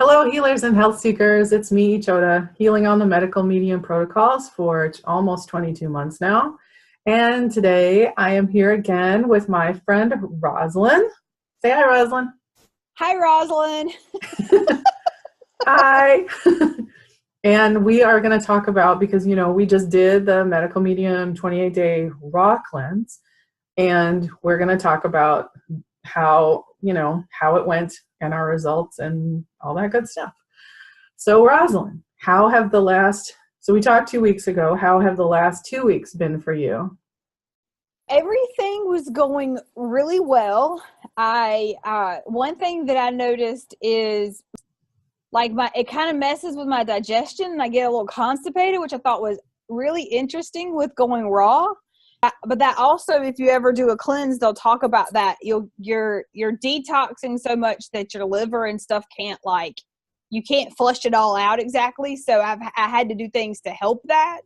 Hello, healers and health seekers. It's me, Chota, healing on the medical medium protocols for almost 22 months now. And today I am here again with my friend, Roslyn. Say hi, Roslyn. Hi, Roslyn. Hi. And we are going to talk about, because, we just did the medical medium 28-day raw cleanse. And we're going to talk about how it went and our results and all that good stuff. So Roslyn, so we talked 2 weeks ago, how have the last 2 weeks been for you? Everything was going really well. One thing that I noticed is it kind of messes with my digestion and I get a little constipated, which I thought was really interesting with going raw. But that also, if you ever do a cleanse, they'll talk about that. You're detoxing so much that your liver and stuff you can't flush it all out exactly. So I had to do things to help that,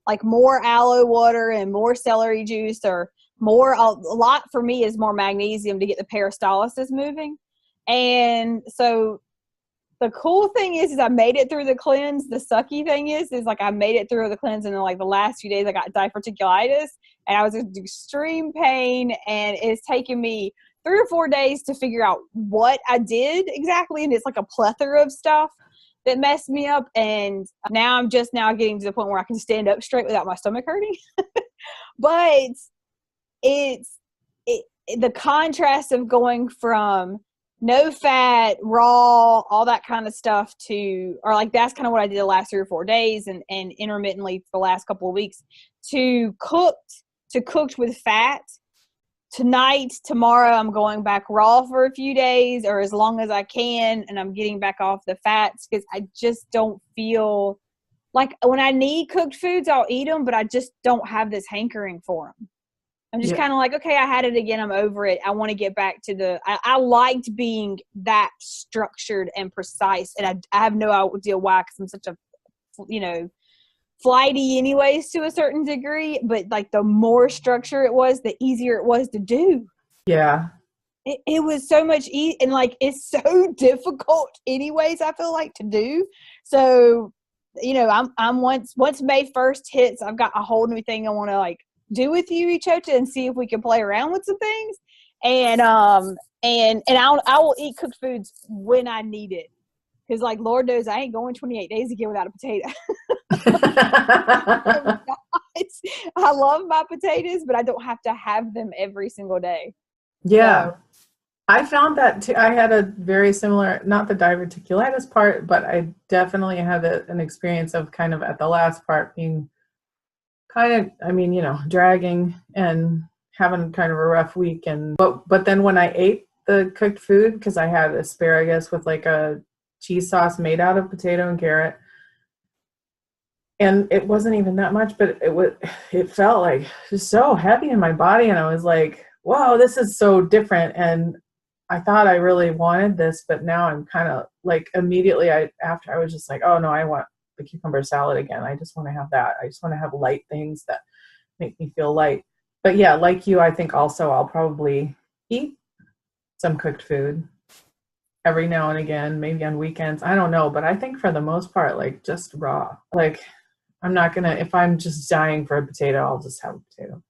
like more aloe water and more celery juice, or a lot for me is more magnesium to get the peristalsis moving. And so the cool thing is I made it through the cleanse. The sucky thing is I made it through the cleanse, and then the last few days I got diverticulitis and I was in extreme pain, and it's taken me 3 or 4 days to figure out what I did exactly. And it's like a plethora of stuff that messed me up. And now I'm just now getting to the point where I can stand up straight without my stomach hurting. But the contrast of going from no fat, raw, all that kind of stuff that's kind of what I did the last 3 or 4 days and intermittently for the last couple of weeks, to cooked with fat. Tomorrow, I'm going back raw for a few days or as long as I can, and I'm getting back off the fats because I just don't feel like when I need cooked foods, I'll eat them, but I just don't have this hankering for them. I'm just kind of okay, I had it again. I'm over it. I want to get back to I liked being that structured and precise. And I have no idea why, because I'm such a, flighty anyways to a certain degree. But the more structure it was, the easier it was to do. Yeah. It was so much easier. And it's so difficult anyways, I feel to do. So, I'm once May 1st hits, I've got a whole new thing I want to do with you, Ichota, and see if we can play around with some things. And I will eat cooked foods when I need it, because Lord knows I ain't going 28 days again without a potato. I love my potatoes, but I don't have to have them every single day. Yeah. So I found that too. I had a very similar, not the diverticulitis part, but I definitely had an experience of kind of at the last part being dragging and having kind of a rough week. But then when I ate the cooked food, because I had asparagus with a cheese sauce made out of potato and carrot, and it wasn't even that much, but it felt just so heavy in my body, and I was like, whoa, this is so different. And I thought I really wanted this, but now I'm kind of immediately after I was just oh no, I want the cucumber salad again. I just want to have that. I just want to have light things that make me feel light. But yeah, like you, I think also I'll probably eat some cooked food every now and again, maybe on weekends. I don't know, but I think for the most part, just raw. I'm not gonna, if I'm just dying for a potato, I'll just have a potato.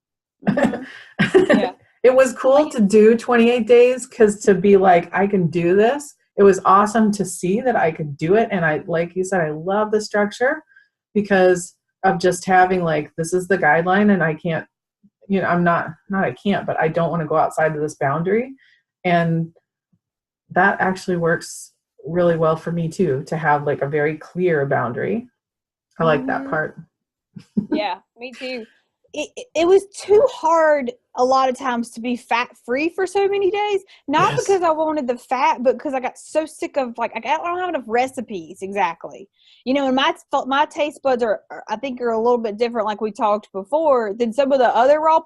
Mm-hmm. Yeah. It was cool to do 28 days because to be I can do this. It was awesome to see that I could do it. And I, like you said, I love the structure because of just having this is the guideline, and I can't, I'm not I can't, but I don't want to go outside of this boundary. And that actually works really well for me too, to have a very clear boundary. I like that part. Yeah, me too. It was too hard a lot of times to be fat free for so many days. Not because I wanted the fat, but because I got so sick of I don't have enough recipes exactly. And my taste buds are I think are a little bit different, like we talked before, than some of the other raw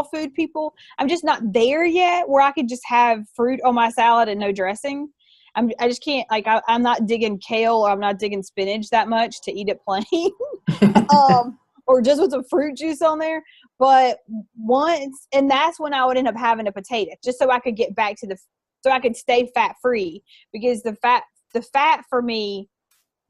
food people. I'm just not there yet where I could just have fruit on my salad and no dressing. I just can't I'm not digging kale, or I'm not digging spinach that much to eat it plain. Or just with some fruit juice on there. But and that's when I would end up having a potato, just so I could get back to so I could stay fat free, because the fat the fat for me,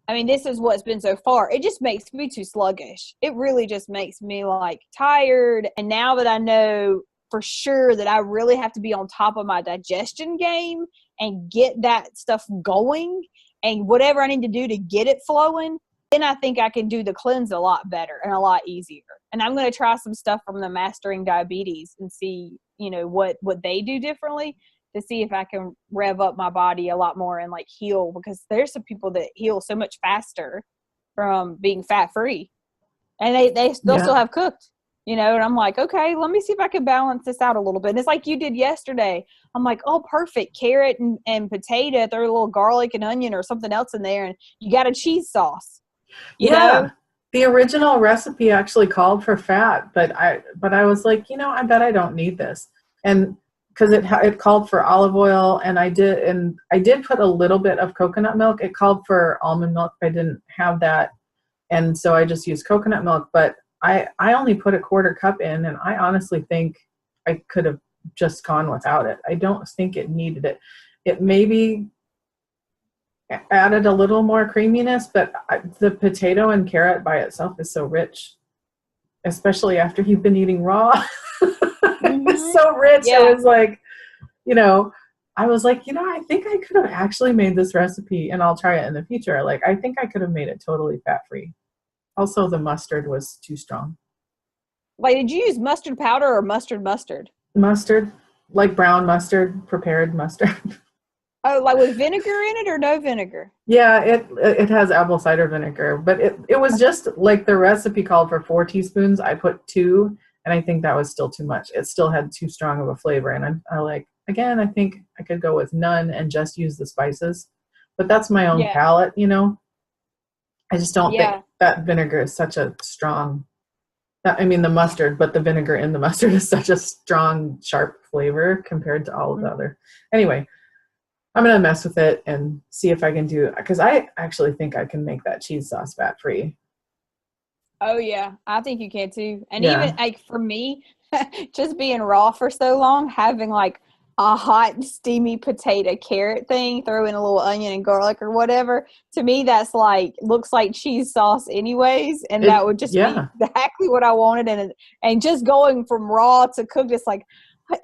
I mean, this is what's been so far. It just makes me too sluggish. It really just makes me like tired. And now that I know for sure that I really have to be on top of my digestion game and get that stuff going and whatever I need to do to get it flowing, then I think I can do the cleanse a lot better and a lot easier. And I'm going to try some stuff from the Mastering Diabetes and see, you know, what they do differently to see if I can rev up my body a lot more and like heal, because there's some people that heal so much faster from being fat free, and they'll still have cooked, you know. And I'm like, okay, let me see if I can balance this out a little bit. And it's like you did yesterday. I'm like, oh, perfect. Carrot and potato, throw a little garlic and onion or something else in there, and you got a cheese sauce, you know? The original recipe actually called for fat, but I was like, you know, I bet I don't need this. And because it called for olive oil, and I did put a little bit of coconut milk. It called for almond milk. I didn't have that, and so I just used coconut milk. But I only put a quarter cup in, and I honestly think I could have just gone without it. I don't think it needed it. It maybe added a little more creaminess, but the potato and carrot by itself is so rich, especially after you've been eating raw. It was so rich. Yeah. It was like, you know, I was like, you know, I think I could have actually made this recipe, and I'll try it in the future. Like, I think I could have made it totally fat-free. Also, the mustard was too strong. Like, did you use mustard powder or mustard? Mustard, like brown mustard, prepared mustard. Oh, like with vinegar in it or no vinegar? Yeah, it has apple cider vinegar, but it was just like the recipe called for 4 teaspoons. I put 2, and I think that was still too much. It still had too strong of a flavor, and I like, again, I think I could go with none and just use the spices, but that's my own palate, you know. I just don't think that vinegar is such a strong, I mean the mustard, but the vinegar in the mustard is such a strong, sharp flavor compared to all of the other. Anyway, I'm going to mess with it and see if I can do, because I actually think I can make that cheese sauce fat-free. Oh, yeah. I think you can, too. And even, like, for me, just being raw for so long, having, like, a hot, steamy potato carrot thing, throw in a little onion and garlic or whatever, to me, that's, like, looks like cheese sauce anyways, and that would just be exactly what I wanted. And just going from raw to cooked, it's like,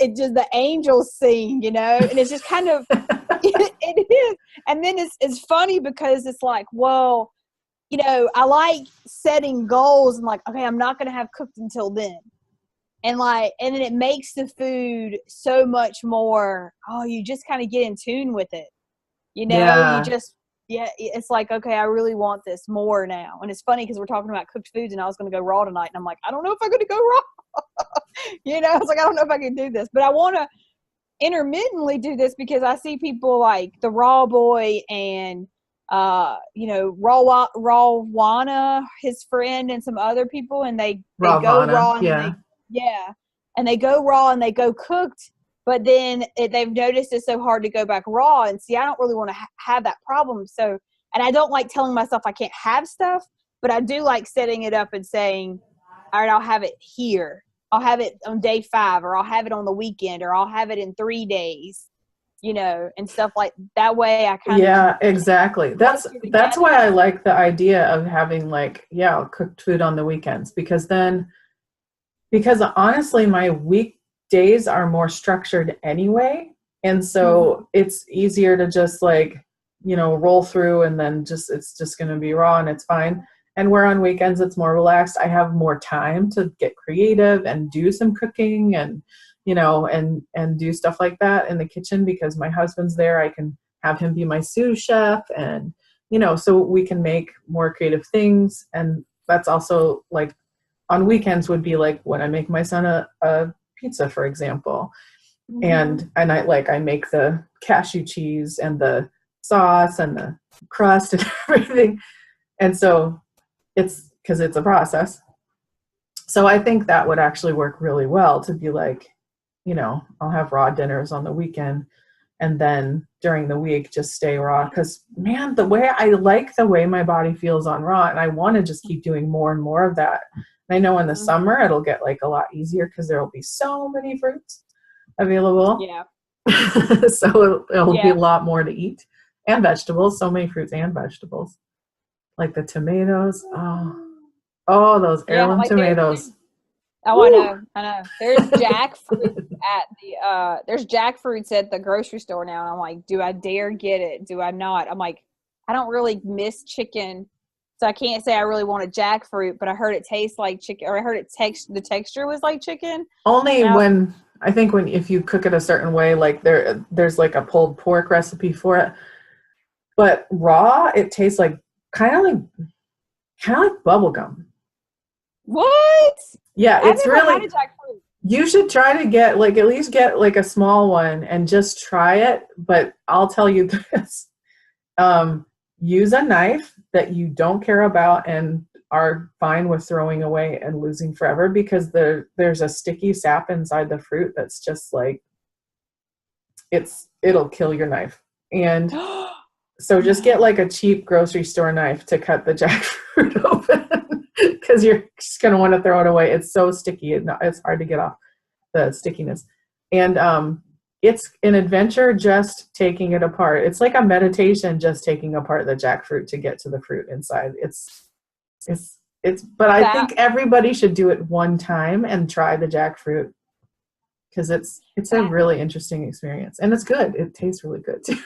it just, the angels sing, you know? And it's just kind of, it is. And then it's funny because it's like, well, you know, I like setting goals and like, okay, I'm not going to have cooked until then. And like, and then it makes the food so much more, you just kind of get in tune with it. You know, you just, it's like, okay, I really want this more now. And it's funny because we're talking about cooked foods and I was going to go raw tonight. And I'm like, I don't know if I'm going to go raw. You know, it's like, I don't know if I can do this. But I want to intermittently do this because I see people like the Raw Boy and you know, Rawana, his friend, and some other people, and they go raw and and they go raw and they go cooked, but then they've noticed it's so hard to go back raw. And see, I don't really want to have that problem. So, and I don't like telling myself I can't have stuff, but I do like setting it up and saying, all right, I'll have it here. I'll have it on day 5, or I'll have it on the weekend, or I'll have it in 3 days. You know, and stuff like that way I kind of exactly. That's why I like the idea of having like cooked food on the weekends, because honestly my weekdays are more structured anyway, and so it's easier to just like, you know, roll through, and then it's just going to be raw and it's fine. And where on weekends it's more relaxed, I have more time to get creative and do some cooking and, you know, and do stuff like that in the kitchen, because my husband's there. I can have him be my sous chef, and, you know, so we can make more creative things. And that's also like on weekends would be like when I make my son a pizza, for example. And I make the cashew cheese and the sauce and the crust and everything. And so it's because it's a process. So I think that would actually work really well to be like, you know, I'll have raw dinners on the weekend, and then during the week just stay raw. Because man, the way my body feels on raw, and I want to just keep doing more and more of that. And I know in the summer it'll get like a lot easier because there will be so many fruits available. Yeah. So it'll be a lot more to eat. And vegetables, so many fruits and vegetables. Like the tomatoes. Oh, those Yeah, heirloom like tomatoes. oh, Woo! I know. There's jackfruits at the grocery store now, and I'm like, do I dare get it? Do I not? I'm like, I don't really miss chicken, so I can't say I really want a jackfruit. But I heard it tastes like chicken, or I heard the texture was like chicken. Only And when I think when if you cook it a certain way, like there's like a pulled pork recipe for it. But raw, it tastes like kind of like bubble gum. what? Yeah, I've it's never had really a jackfruit. you should try to get like at least get like a small one and just try it. But I'll tell you this. Use a knife that you don't care about and are fine with throwing away and losing forever because there's a sticky sap inside the fruit that's just like it'll kill your knife. And so just get No. like a cheap grocery store knife to cut the jackfruit open because you're just gonna want to throw it away. It's so sticky, it's hard to get off the stickiness. And it's an adventure just taking it apart. It's like a meditation just taking apart the jackfruit to get to the fruit inside. But I That think everybody should do it one time and try the jackfruit because it's a that really interesting experience and it's good. It tastes really good too.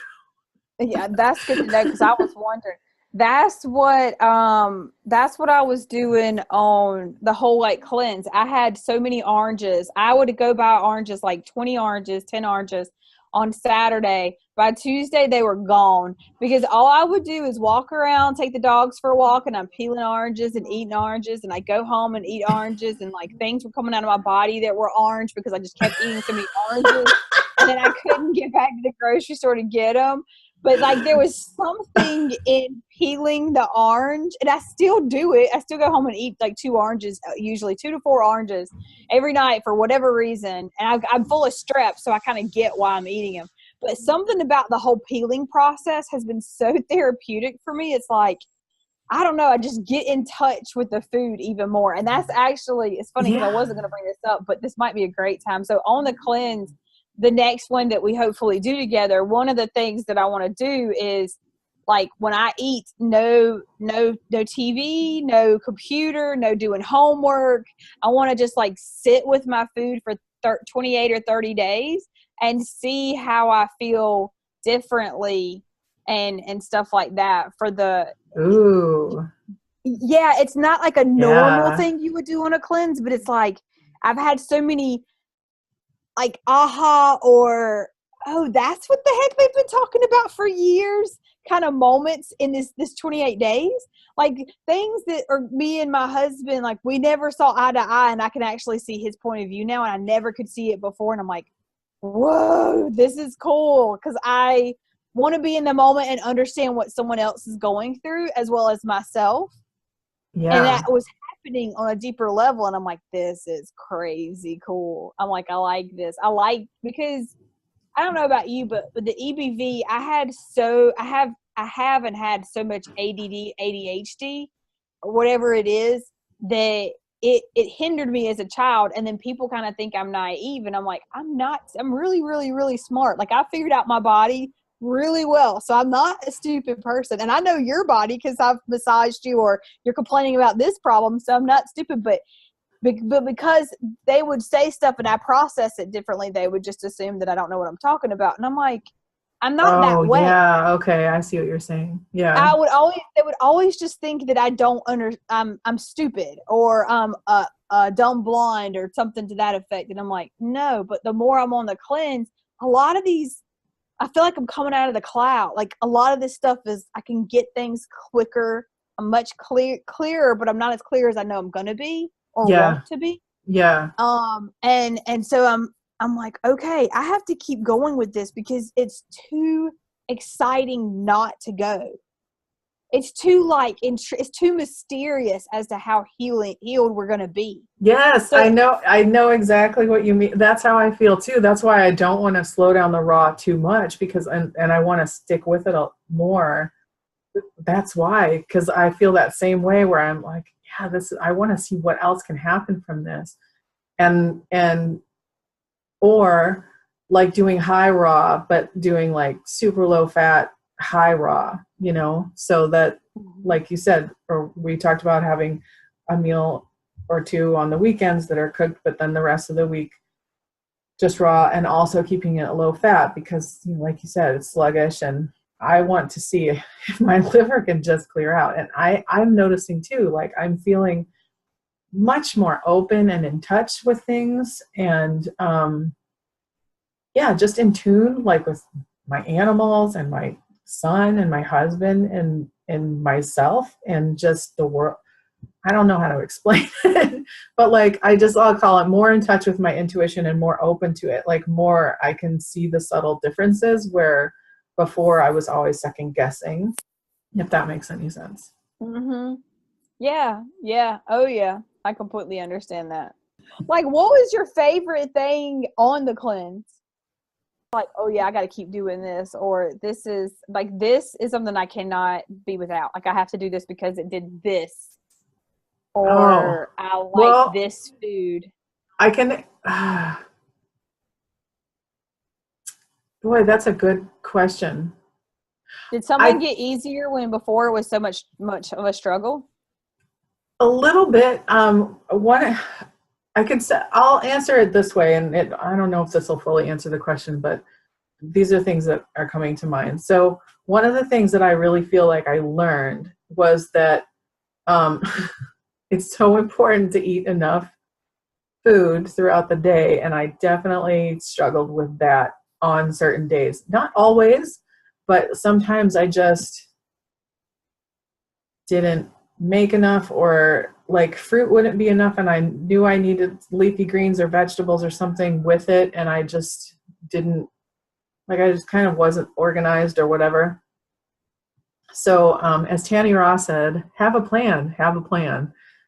Yeah, that's good to know because I was wondering. That's what I was doing on the whole like cleanse. I had so many oranges. I would go buy oranges, like 20 oranges, 10 oranges on Saturday. By Tuesday they were gone because all I would do is walk around, take the dogs for a walk, and I'm peeling oranges and eating oranges, and I go home and eat oranges, and like things were coming out of my body that were orange because I just kept eating so many oranges, and then I couldn't get back to the grocery store to get them. But like there was something in peeling the orange, and I still do it. I still go home and eat like 2 oranges, usually 2 to 4 oranges every night for whatever reason. And I'm full of strep, so I kind of get why I'm eating them. But something about the whole peeling process has been so therapeutic for me. It's like, I don't know, I just get in touch with the food even more. And that's actually, it's funny because I Yeah. wasn't going to bring this up, but this might be a great time. So on the cleanse, the next one that we hopefully do together, one of the things that I want to do is like when I eat, no TV, no computer, no doing homework. I want to just like sit with my food for 28 or 30 days and see how I feel differently and stuff like that for the Ooh. yeah, it's not like a normal Yeah. thing you would do on a cleanse, but it's like I've had so many like aha or oh that's what the heck they've been talking about for years kind of moments in this 28 days, like things that are me and my husband, like we never saw eye to eye, and I can actually see his point of view now, and I never could see it before, and I'm like, whoa, this is cool because I want to be in the moment and understand what someone else is going through as well as myself, and that Yeah. was happening on a deeper level, and I'm like, this is crazy cool. I'm like, I like this. I like because I don't know about you, but with the EBV, I haven't had so much ADD, ADHD, or whatever it is that it hindered me as a child. And then people kind of think I'm naive, and I'm like, I'm not. I'm really, really, really smart. Like I figured out my body really well, so I'm not a stupid person. And I know your body because I've massaged you, or you're complaining about this problem, so I'm not stupid. But because they would say stuff and I process it differently, they would just assume that I don't know what I'm talking about. And I'm like, I'm not Oh, that way. yeah. Okay. I see what you're saying. Yeah. They would always just think that I don't I'm stupid or a dumb blonde or something to that effect. And I'm like, no, but the more I'm on the cleanse, a lot of these, I feel like I'm coming out of the cloud. Like a lot of this stuff is, I can get things quicker. I'm much clearer, but I'm not as clear as I know I'm going to be or Yeah. want to be. Yeah. And so I'm like, okay, I have to keep going with this because it's too exciting not to go. It's too like it's too mysterious as to how healed we're gonna be. Yes, So I know exactly what you mean. That's how I feel too. That's why I don't want to slow down the raw too much because and I want to stick with it more. That's why, because I feel that same way where I'm like, yeah, I want to see what else can happen from this. And or like doing high raw, but doing like super low fat, high raw, so that, Mhm. like you said, or we talked about having a meal or two on the weekends that are cooked, but then the rest of the week just raw, and also keeping it low fat because, like you said, it's sluggish, and I want to see if my liver can just clear out. And I'm noticing too, like I'm feeling much more open and in touch with things, and yeah, just in tune, like with my animals and my son and my husband and myself and just the world. I don't know how to explain it, but like I'll call it more in touch with my intuition and more open to it. Like more, I can see the subtle differences where before I was always second guessing, if that makes any sense. Mhm. Yeah. Yeah. Oh yeah. I completely understand that. Like, what was your favorite thing on the cleanse? Like, oh yeah, I got to keep doing this, or this is something I cannot be without. Like, I have to do this because it did this, Oh, or I like well, this food. I can, boy, that's a good question. Did something I, get easier when before it was so much of a struggle? a little bit, one, I'll answer it this way, and I don't know if this will fully answer the question, but these are things that are coming to mind. So one of the things that I really feel like I learned was that um, it's so important to eat enough food throughout the day, and I definitely struggled with that on certain days. Not always, but sometimes I just didn't make enough, or like fruit wouldn't be enough, and I knew I needed leafy greens or vegetables or something with it, and I just didn't, like I just kind of wasn't organized or whatever. So as Tanny Ross said, have a plan,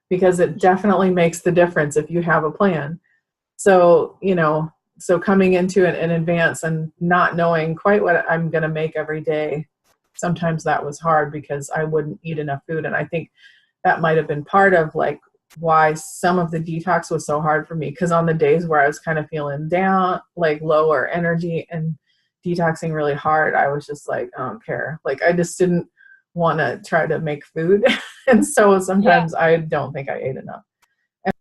because it definitely makes the difference if you have a plan. So, so coming into it in advance and not knowing quite what I'm going to make every day, sometimes that was hard because I wouldn't eat enough food. And I think that might have been part of like why some of the detox was so hard for me. Because on the days where I was kind of feeling down, like lower energy and detoxing really hard, I was just like, I don't care. Like I just didn't want to try to make food. And so Yeah. sometimes I don't think I ate enough.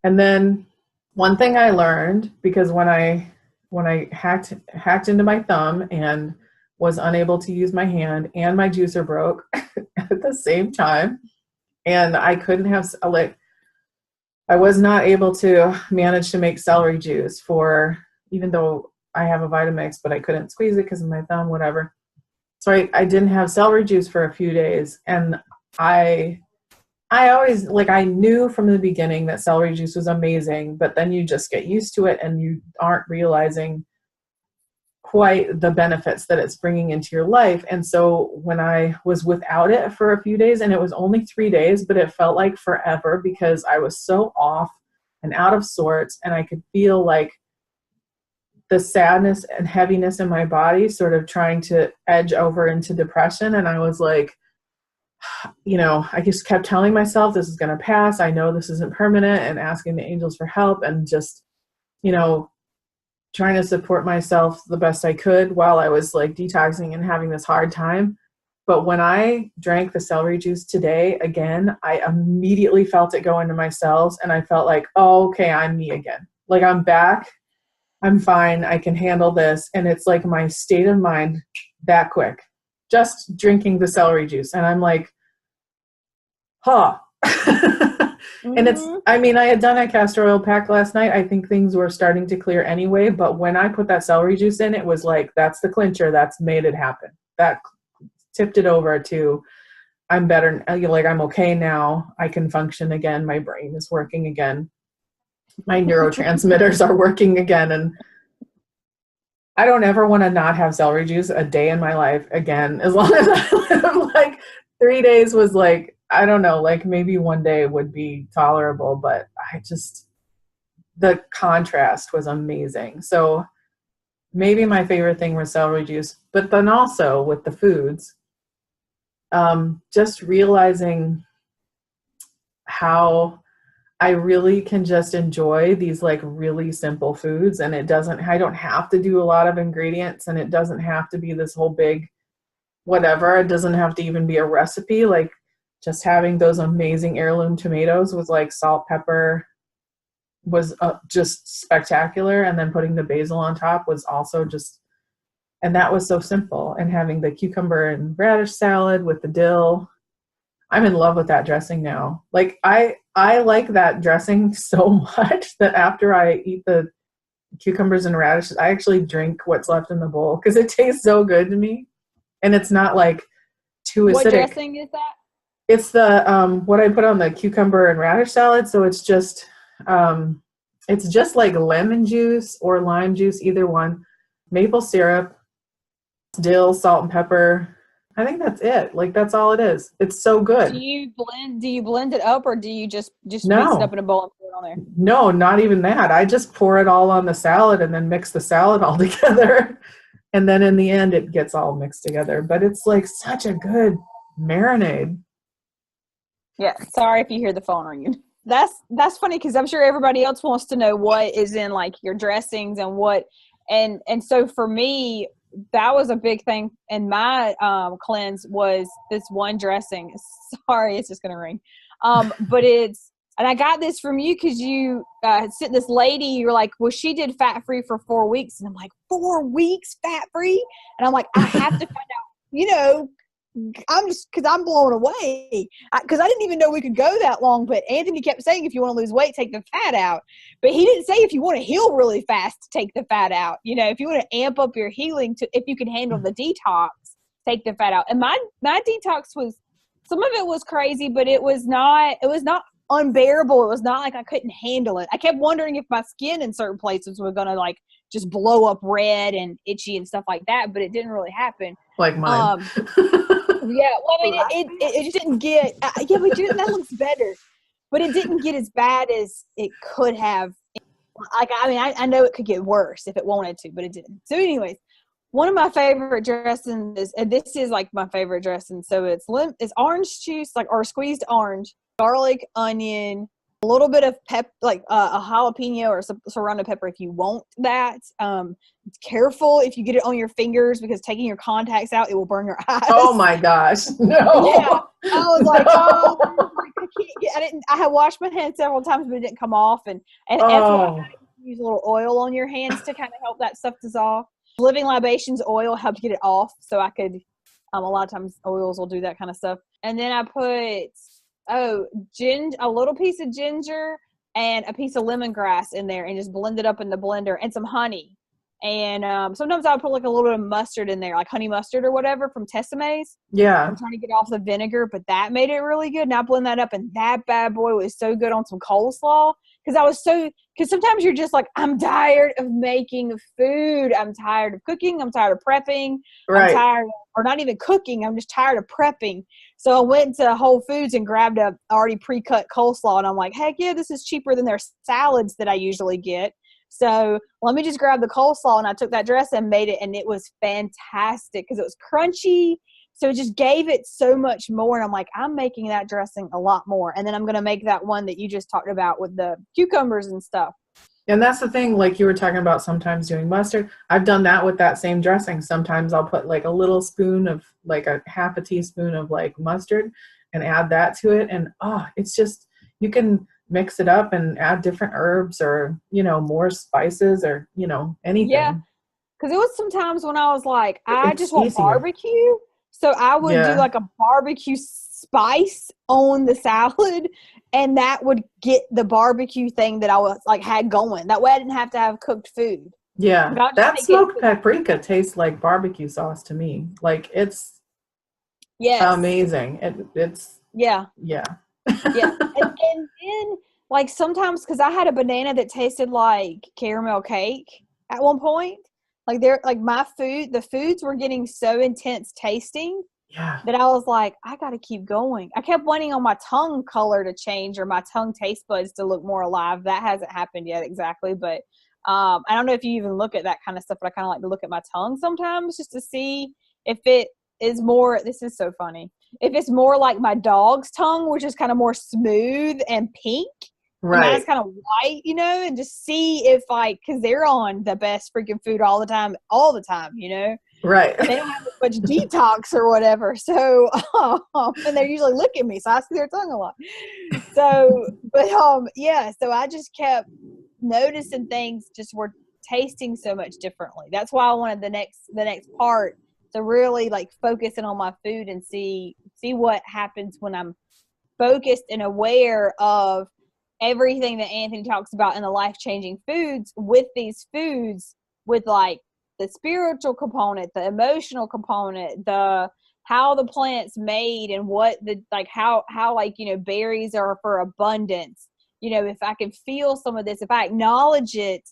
And then one thing I learned, because when I hacked into my thumb and was unable to use my hand, and my juicer broke at the same time, and I couldn't have, like, I was not able to manage to make celery juice for, even though I have a Vitamix, but I couldn't squeeze it because of my thumb, whatever. So I didn't have celery juice for a few days, and I I always, like, I knew from the beginning that celery juice was amazing, but then you just get used to it and you aren't realizing quite the benefits that it's bringing into your life. And so when I was without it for a few days, and it was only 3 days, but it felt like forever because I was so off and out of sorts, and I could feel like the sadness and heaviness in my body sort of trying to edge over into depression. And I was like, I just kept telling myself this is going to pass. I know this isn't permanent, and asking the angels for help, and just, you know, trying to support myself the best I could while I was like detoxing and having this hard time. But when I drank the celery juice today again, I immediately felt it go into my cells, and I felt like, oh, okay, I'm me again. Like I'm back. I'm fine. I can handle this. And it's like my state of mind that quick, just drinking the celery juice. And I'm like, huh. And Mhm. I had done a castor oil pack last night. I think things were starting to clear anyway, but when I put that celery juice in, it was like, that's the clincher. That's made it happen. That tipped it over to, I'm better. Like, I'm okay now. I can function again. My brain is working again. My neurotransmitters are working again. And I don't ever want to not have celery juice a day in my life again, as long as I live. Like 3 days was like, I don't know, like maybe one day would be tolerable, but the contrast was amazing. So maybe my favorite thing was celery juice, but then also with the foods, just realizing how I really can just enjoy these like really simple foods, and I don't have to do a lot of ingredients, and it doesn't have to be this whole big whatever. It doesn't have to even be a recipe. Like just having those amazing heirloom tomatoes with like salt, pepper was just spectacular. And then putting the basil on top was also just, and that was so simple. And having the cucumber and radish salad with the dill. I'm in love with that dressing now. Like I like that dressing so much that after I eat the cucumbers and radishes, I actually drink what's left in the bowl because it tastes so good to me. And it's not like too acidic. What dressing is that? It's the what I put on the cucumber and radish salad. So it's just like lemon juice or lime juice, either one, maple syrup, dill, salt and pepper. I think that's it. Like that's all it is. It's so good. Do you blend it up, or do you just mix it No. up in a bowl and put it on there? No, not even that. I just pour it all on the salad and then mix the salad all together. And then in the end, it gets all mixed together. But it's like such a good marinade. Yeah. Sorry if you hear the phone ringing. That's funny because I'm sure everybody else wants to know what is in like your dressings and what, and so for me, that was a big thing in my cleanse was this one dressing. Sorry, it's just gonna ring. But and I got this from you because you sent this lady. You were like, well, she did fat free for 4 weeks, and I'm like, 4 weeks fat free, and I'm like, I have to find out. You know, because I'm blown away because I didn't even know we could go that long. But Anthony kept saying, if you want to lose weight, take the fat out. But he didn't say if you want to heal really fast, take the fat out. You know, if you want to amp up your healing, if you can handle the detox, take the fat out. And my detox was, some of it was crazy, but it was not unbearable. It was not like I couldn't handle it. I kept wondering if my skin in certain places was going to like just blow up red and itchy and stuff like that, but it didn't really happen. Like mine. Yeah, well, I mean, it just didn't get, yeah, but that looks better. But it didn't get as bad as it could have. Like, I mean, I know it could get worse if it wanted to, but it didn't. So anyways, one of my favorite dressings is, and this is like my favorite dressing. So it's orange juice, like, or squeezed orange, garlic, onion, a little bit of like a jalapeno or serrano pepper if you want that. Careful if you get it on your fingers because taking your contacts out, it will burn your eyes. Oh my gosh. No. Yeah. I was like, No. oh, I had washed my hands several times, but it didn't come off. And that's why I use a little oil on your hands to kind of help that stuff dissolve. Living Libations oil helped get it off. So I could, a lot of times oils will do that kind of stuff. And then I put, a little piece of ginger and a piece of lemongrass in there and just blend it up in the blender and some honey. And sometimes I'll put like a little bit of mustard in there, like honey mustard or whatever from Tessemae's. Yeah. I'm trying to get off the vinegar, but that made it really good. And I blend that up, and that bad boy was so good on some coleslaw. Because sometimes you're just like, I'm tired of making food. I'm tired of cooking. I'm tired of prepping. Right. I'm tired, or not even cooking. I'm just tired of prepping. So I went to Whole Foods and grabbed a already pre-cut coleslaw. And I'm like, heck yeah, this is cheaper than their salads that I usually get. So let me just grab the coleslaw, and I took that dressing and made it, and it was fantastic because it was crunchy. So it just gave it so much more. And I'm like, I'm making that dressing a lot more. And then I'm going to make that one that you just talked about with the cucumbers and stuff. And that's the thing, like you were talking about sometimes doing mustard. I've done that with that same dressing. Sometimes I'll put like a little spoon of like a half a teaspoon of like mustard and add that to it. And it's just, you can mix it up and add different herbs or, more spices or, anything. Yeah. Because it was sometimes when I was like, I just want easier. barbecue. So I would do like a barbecue spice on the salad, and that would get the barbecue thing that I was like had going. That way I didn't have to have cooked food. Yeah. That smoked paprika tastes like barbecue sauce to me. Like it's amazing. It's yeah. Yeah. Yeah. And then like sometimes, because I had a banana that tasted like caramel cake at one point. Like the foods were getting so intense tasting that I was like, I got to keep going. I kept waiting on my tongue color to change or my tongue taste buds to look more alive. That hasn't happened yet exactly. But I don't know if you even look at that kind of stuff, but I kind of like to look at my tongue sometimes just to see if it is more, this is so funny, if it's more like my dog's tongue, which is kind of more smooth and pink. Right. And that's kind of white, and just see if because they're on the best freaking food all the time, Right. And they don't have as much detox or whatever. So, and they usually look at me, so I see their tongue a lot. So, but yeah, so I just kept noticing things just were tasting so much differently. That's why I wanted the next part to really like focus in on my food and see what happens when I'm focused and aware of everything that Anthony talks about in the life-changing foods with these foods, with like the spiritual component, the emotional component, the how the plant's made, and what the like how like, you know, berries are for abundance. You know, if I can feel some of this, if I acknowledge it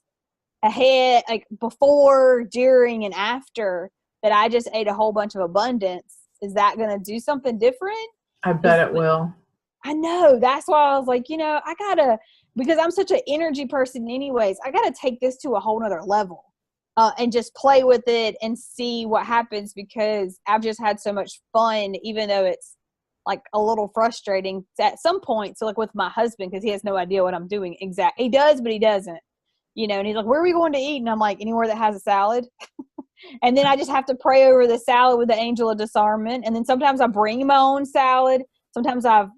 ahead, like before, during, and after, that I just ate a whole bunch of abundance, is that going to do something different? I bet it will. I know. That's why I was like, you know, I gotta, because I'm such an energy person anyways, I gotta take this to a whole nother level, and just play with it and see what happens, because I've just had so much fun, even though it's like a little frustrating at some point. So like with my husband, because he has no idea what I'm doing exactly. He does, but he doesn't, you know, and he's like, where are we going to eat? And I'm like, anywhere that has a salad. And then I just have to pray over the salad with the angel of discernment. And then sometimes I bring my own salad. Sometimes I've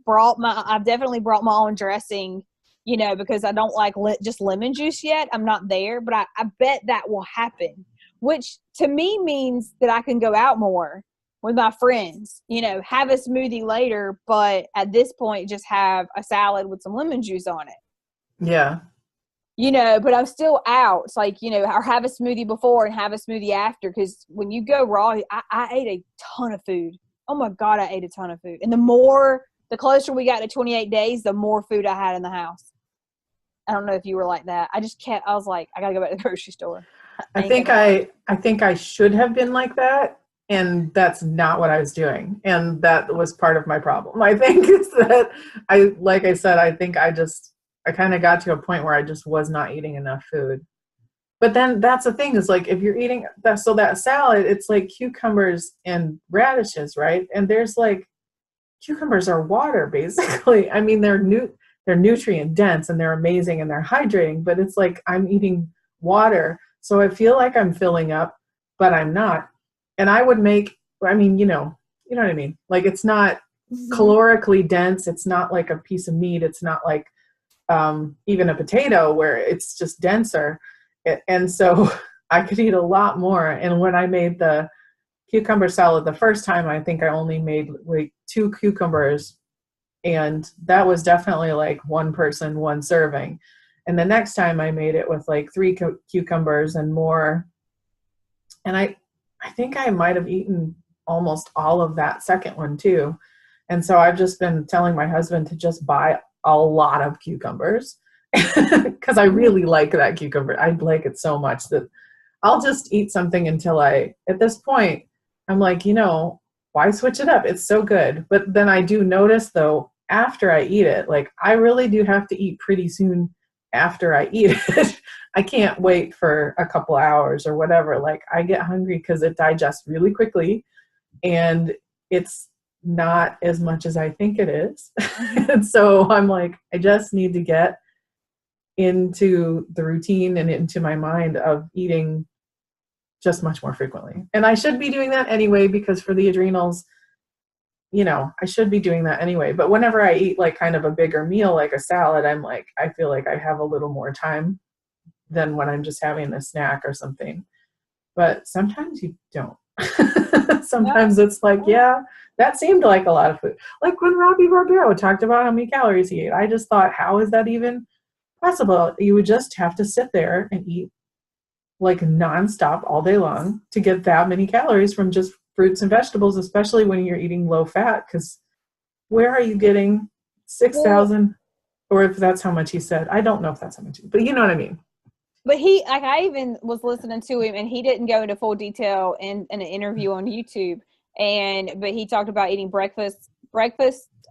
definitely brought my own dressing, you know, because I don't like just lemon juice yet. I'm not there, but I bet that will happen, which to me means that I can go out more with my friends, you know, have a smoothie later, but at this point, just have a salad with some lemon juice on it. Yeah. You know, but I'm still out. It's like, you know, or have a smoothie before and have a smoothie after. Because when you go raw, I ate a ton of food. Oh my God, I ate a ton of food. And the closer we got to 28 days, the more food I had in the house. I don't know if you were like that. I was like, I got to go back to the grocery store. I think I should have been like that. And that's not what I was doing. And that was part of my problem. I think is that like I said, I think I kind of got to a point where I just was not eating enough food. But then that's the thing, is like, if you're eating that, so that salad, it's like cucumbers and radishes, right? And there's like, cucumbers are water basically. I mean, they're nutrient dense and they're amazing and they're hydrating, but it's like I'm eating water. So I feel like I'm filling up, but I'm not. And I would you know what I mean? Like, it's not calorically dense. It's not like a piece of meat. It's not like even a potato where it's just denser. And so I could eat a lot more. And when I made the cucumber salad the first time, I think I only made like 2 cucumbers. And that was definitely like one person, one serving. And the next time I made it with like 3 cucumbers and more. And I think I might have eaten almost all of that second one too. And so I've just been telling my husband to just buy a lot of cucumbers because I really like that cucumber. I like it so much that I'll just eat something until at this point, I'm like, you know, why switch it up? It's so good. But then I do notice though, after I eat it, like I really do have to eat pretty soon after I eat it. I can't wait for a couple hours or whatever. Like I get hungry because it digests really quickly and it's not as much as I think it is. And so I'm like, I just need to get into the routine and into my mind of eating just much more frequently. And I should be doing that anyway, because for the adrenals, you know, I should be doing that anyway. But whenever I eat like kind of a bigger meal, like a salad, I'm like, I feel like I have a little more time than when I'm just having a snack or something. But sometimes you don't. Sometimes it's like, yeah, that seemed like a lot of food. Like when Robbie Barbero talked about how many calories he ate, I just thought, how is that even possible? You would just have to sit there and eat like nonstop all day long to get that many calories from just fruits and vegetables, especially when you're eating low fat, because where are you getting 6,000? Or if that's how much he said. I don't know if that's how much, but you know what I mean. But I even was listening to him, and he didn't go into full detail in an interview on YouTube. But he talked about eating breakfast,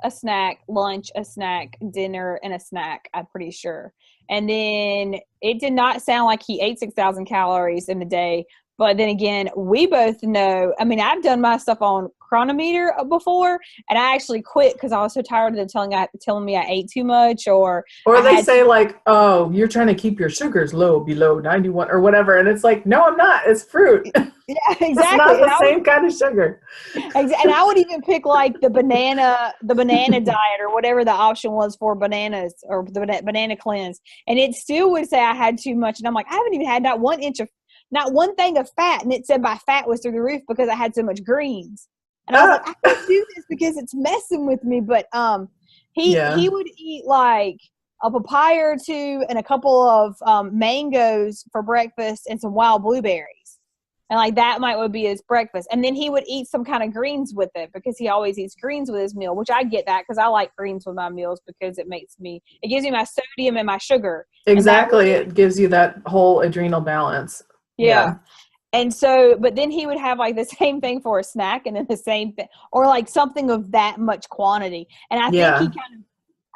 a snack, lunch, a snack, dinner, and a snack, I'm pretty sure. And then it did not sound like he ate 6,000 calories in a day, But then again, we both know, I mean, I've done my stuff on chronometer before, and I actually quit because I was so tired of them telling me I ate too much, or Or I they had say like, oh, you're trying to keep your sugars low, below 91 or whatever. And it's like, no, I'm not. It's fruit. yeah, It's exactly. not the same kind of sugar. And I would even pick like the banana diet or whatever the option was for bananas, or the banana cleanse, and it still would say I had too much, and I'm like, I haven't even had not one thing of fat, and it said my fat was through the roof because I had so much greens, and I was like, I can't do this because it's messing with me. But he would eat like a papaya or two and a couple of mangoes for breakfast and some wild blueberries. And like that would be his breakfast. And then he would eat some kind of greens with it because he always eats greens with his meal, which I get that because I like greens with my meals because it gives me my sodium and my sugar. Exactly. It gives you that whole adrenal balance. Yeah. And so, but then he would have like the same thing for a snack, and then the same thing, or like something of that much quantity. And I think he kind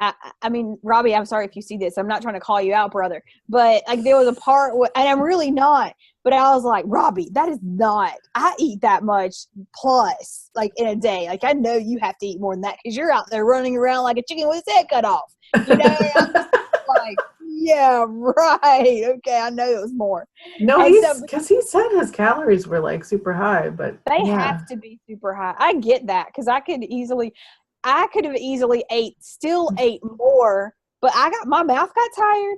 of, I mean, Robbie, I'm sorry if you see this. I'm not trying to call you out, brother. But like there was a part and I'm really not. But I was like, Robbie, that is not. I eat that much plus, like in a day. Like I know you have to eat more than that because you're out there running around like a chicken with its head cut off. You know, I'm just like, yeah, right. Okay, I know it was more. No, because he said his calories were like super high, but they have to be super high. I get that because I could have easily ate more, but my mouth got tired,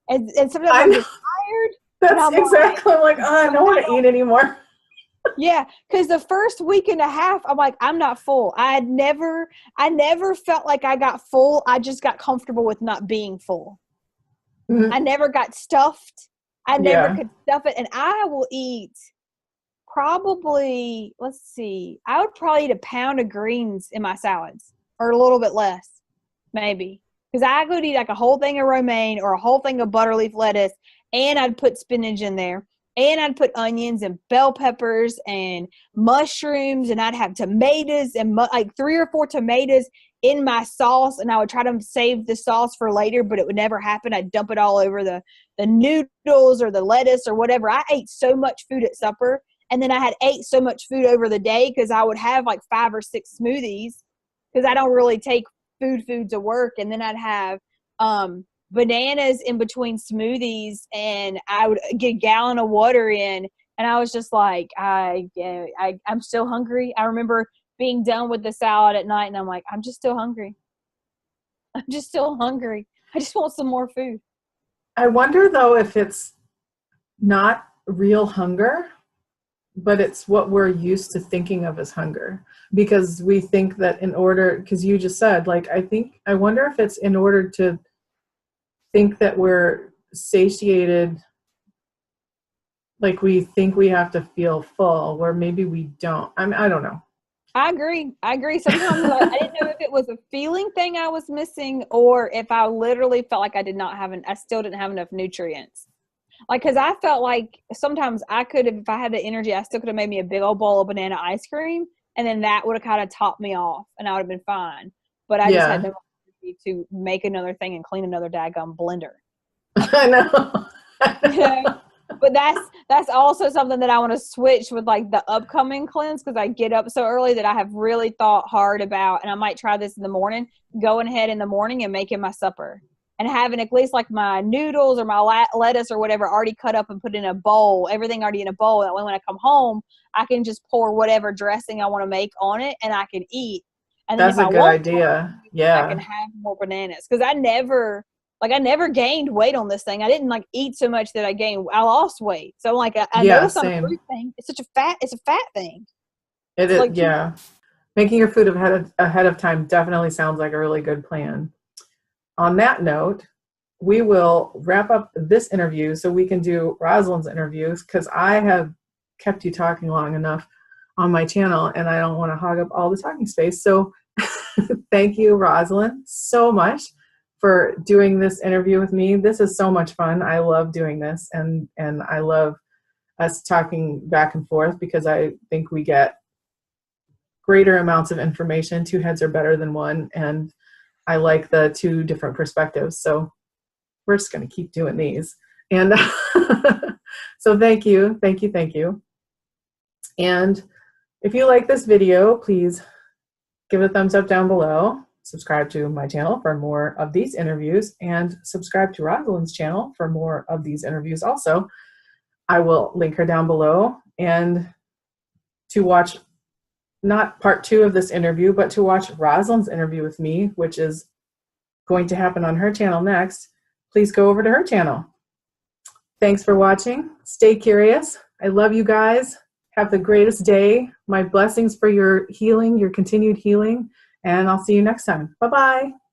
and sometimes I'm just tired. That's exactly like, oh, I don't want to eat anymore. Yeah, because the first week and a half, I'm like, I'm not full. I never felt like I got full. I just got comfortable with not being full. Mm-hmm. I never got stuffed. I never could stuff it, and I will eat. Probably, I would probably eat a pound of greens in my salads, or a little bit less, maybe. Because I could eat like a whole thing of romaine or a whole thing of butterleaf lettuce, and I'd put spinach in there, and I'd put onions and bell peppers and mushrooms, and I'd have tomatoes and like 3 or 4 tomatoes in my sauce, and I would try to save the sauce for later, but it would never happen. I'd dump it all over the noodles or the lettuce or whatever. I ate so much food at supper. And then I had ate so much food over the day because I would have like 5 or 6 smoothies because I don't really take food to work. And then I'd have bananas in between smoothies, and I would get a gallon of water in. And I was just like, I'm still hungry. I remember being done with the salad at night, and I'm like, I'm just still hungry. I'm just still hungry. I just want some more food. I wonder, though, if it's not real hunger, but it's what we're used to thinking of as hunger, because we think that because you just said, like, I wonder if it's in order to think that we're satiated, like we think we have to feel full, where maybe we don't. I don't know. I agree. Sometimes I didn't know if it was a feeling thing I was missing, or if I literally felt like I still didn't have enough nutrients. Like, because I felt like sometimes I could have, if I had the energy, I still could have made me a big old bowl of banana ice cream, and then that would have kind of topped me off, and I would have been fine. But I just had no energy to make another thing and clean another daggum blender. I know. You know? But that's also something that I want to switch with, like the upcoming cleanse, because I get up so early that I have really thought hard about, and I might try this in the morning, going ahead in the morning and making my supper. And having at least like my noodles or my lettuce or whatever already cut up and put in a bowl, everything already in a bowl. That way when I come home, I can just pour whatever dressing I want to make on it, and I can eat. And then that's a good idea. I can have more bananas. Because I never gained weight on this thing. I didn't like eat so much that I lost weight. So like I know it's not a fruit thing. It's a fat thing. It is, like, making your food ahead of time definitely sounds like a really good plan. On that note, we will wrap up this interview so we can do Roslyn's interviews, because I have kept you talking long enough on my channel, and I don't want to hog up all the talking space. So thank you, Roslyn, so much for doing this interview with me. This is so much fun. I love doing this, and I love us talking back and forth, because I think we get greater amounts of information. 2 heads are better than one, and I like the 2 different perspectives. So we're just going to keep doing these. And so thank you. And if you like this video, please give it a thumbs up down below. Subscribe to my channel for more of these interviews, and subscribe to Roslyn's channel for more of these interviews also. I will link her down below. And to watch not part 2 of this interview, but to watch Roslyn's interview with me, which is going to happen on her channel next, please go over to her channel. Thanks for watching. Stay curious. I love you guys. Have the greatest day. My blessings for your healing, your continued healing, and I'll see you next time. Bye-bye.